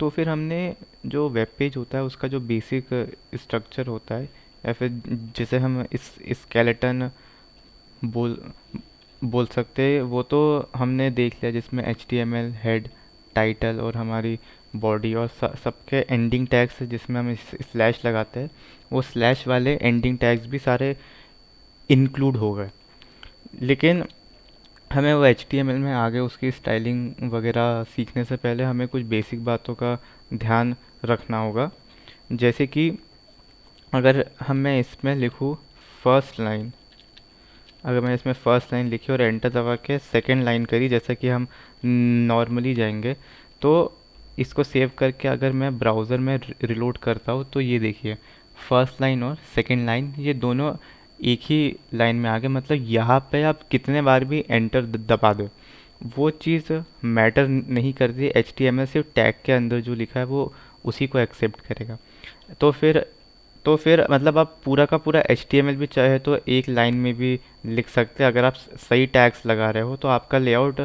तो फिर हमने जो वेब पेज होता है उसका जो बेसिक स्ट्रक्चर होता है, या फिर जिसे हम इस स्केलेटन बोल बोल सकते हैं, वो तो हमने देख लिया, जिसमें HTML हेड, टाइटल और हमारी बॉडी और सबके एंडिंग टैग्स जिसमें हम स्लैश लगाते हैं, वो स्लैश वाले एंडिंग टैग्स भी सारे इंक्लूड हो गए। लेकिन हमें वो HTML में आगे उसकी स्टाइलिंग वगैरह सीखने से पहले हमें कुछ बेसिक बातों का ध्यान रखना होगा। जैसे कि अगर मैं इसमें लिखूँ फर्स्ट लाइन, अगर मैं इसमें फर्स्ट लाइन लिखी और एंटर दबा के सेकंड लाइन करी, जैसा कि हम नॉर्मली जाएंगे, तो इसको सेव करके अगर मैं ब्राउज़र में रिलोड करता हूँ, तो ये देखिए फर्स्ट लाइन और सेकंड लाइन ये दोनों एक ही लाइन में आ गए। मतलब यहाँ पे आप कितने बार भी एंटर दबा दो, वो चीज़ मैटर नहीं करती। HTML सिर्फ टैग के अंदर जो लिखा है वो उसी को एक्सेप्ट करेगा। तो फिर मतलब आप पूरा का पूरा HTML भी चाहे तो एक लाइन में भी लिख सकते हैं। अगर आप सही टैग्स लगा रहे हो तो आपका लेआउट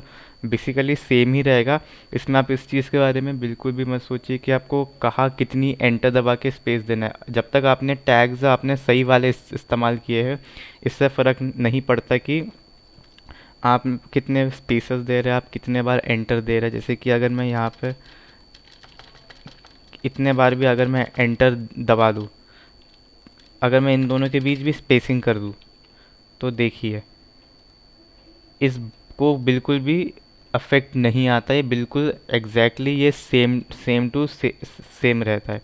बेसिकली सेम ही रहेगा। इसमें आप इस चीज़ के बारे में बिल्कुल भी मत सोचिए कि आपको कहाँ कितनी एंटर दबा के स्पेस देना है। जब तक आपने टैग्स आपने सही वाले इस्तेमाल किए हैं, इससे फ़र्क नहीं पड़ता कि आप कितने स्पेसेस दे रहे हैं, आप कितने बार एंटर दे रहे हैं। जैसे कि अगर मैं यहाँ पे इतने बार भी अगर मैं एंटर दबा दूँ, अगर मैं इन दोनों के बीच भी स्पेसिंग कर दूँ, तो देखिए इसको बिल्कुल भी अफेक्ट नहीं आता। ये बिल्कुल एग्जैक्टली ये सेम सेम टू सेम रहता है।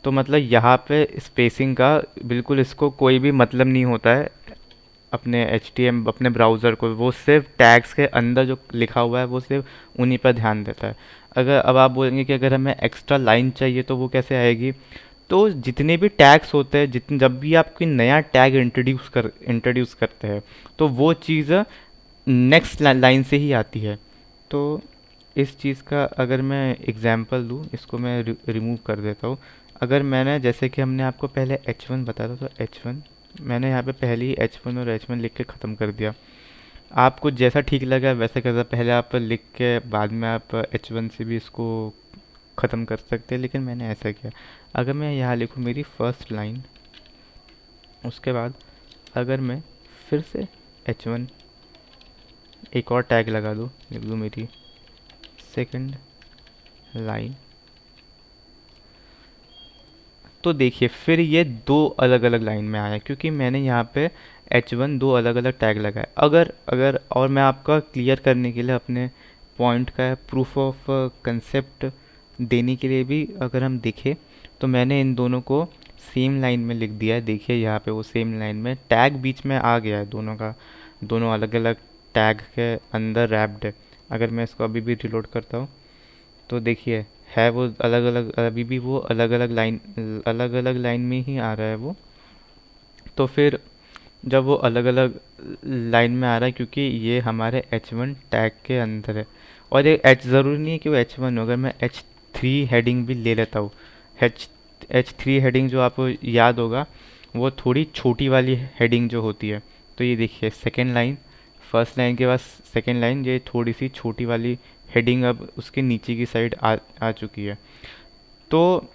तो मतलब यहाँ पे स्पेसिंग का बिल्कुल इसको कोई भी मतलब नहीं होता है। अपने अपने ब्राउज़र को वो सिर्फ टैग्स के अंदर जो लिखा हुआ है वो सिर्फ उन्हीं पर ध्यान देता है। अगर अब आप बोलेंगे कि अगर हमें एक्स्ट्रा लाइन चाहिए तो वो कैसे आएगी, तो जितने भी टैग्स होते हैं, जितने जब भी आप कोई नया टैग इंट्रोड्यूस करते हैं, तो वो चीज़ नेक्स्ट लाइन से ही आती है। तो इस चीज़ का अगर मैं एग्जांपल दूँ, इसको मैं रिमूव कर देता हूँ। अगर मैंने, जैसे कि हमने आपको पहले H1 बताया था, तो H1 मैंने यहाँ पे पहले ही H1 और H1 लिख के ख़त्म कर दिया। आपको जैसा ठीक लगा वैसा करना, पहले आप लिख के बाद में आप H1 से भी इसको ख़त्म कर सकते हैं, लेकिन मैंने ऐसा किया। अगर मैं यहाँ लिखूँ मेरी फर्स्ट लाइन, उसके बाद अगर मैं फिर से H1 एक और टैग लगा दूँ, लिख दूँ मेरी सेकंड लाइन, तो देखिए फिर ये दो अलग अलग लाइन में आया, क्योंकि मैंने यहाँ पे H1 दो अलग अलग टैग लगाए। अगर अगर और मैं आपका क्लियर करने के लिए अपने पॉइंट का प्रूफ ऑफ कंसेप्ट देने के लिए भी अगर हम देखें, तो मैंने इन दोनों को सेम लाइन में लिख दिया है। देखिए यहाँ पे वो सेम लाइन में टैग बीच में आ गया है दोनों का, दोनों अलग अलग टैग के अंदर रैप्ड है। अगर मैं इसको अभी भी रिलोड करता हूँ, तो देखिए है वो अलग अलग, अभी भी वो अलग अलग लाइन में ही आ रहा है वो। तो फिर जब वो अलग अलग लाइन में आ रहा है, क्योंकि ये हमारे H1 टैग के अंदर है। और ये एच ज़रूरी नहीं है कि वो H1 हो, अगर मैं H3 हेडिंग भी ले लेता हूँ। एच H3 हेडिंग जो आपको याद होगा, वो थोड़ी छोटी वाली हेडिंग जो होती है। तो ये देखिए सेकेंड लाइन, फर्स्ट लाइन के बाद सेकेंड लाइन, ये थोड़ी सी छोटी वाली हेडिंग अब उसके नीचे की साइड आ चुकी है। तो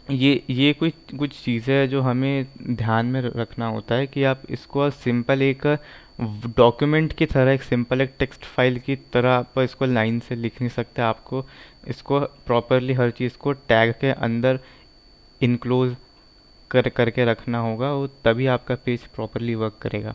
ये कुछ कुछ चीज़ें हैं जो हमें ध्यान में रखना होता है, कि आप इसको सिंपल एक डॉक्यूमेंट की तरह, एक सिंपल एक टेक्स्ट फाइल की तरह आप इसको लाइन से लिख नहीं सकते। आपको इसको प्रॉपरली हर चीज़ को टैग के अंदर इनक्लोज करके रखना होगा, और तभी आपका पेज प्रॉपरली वर्क करेगा।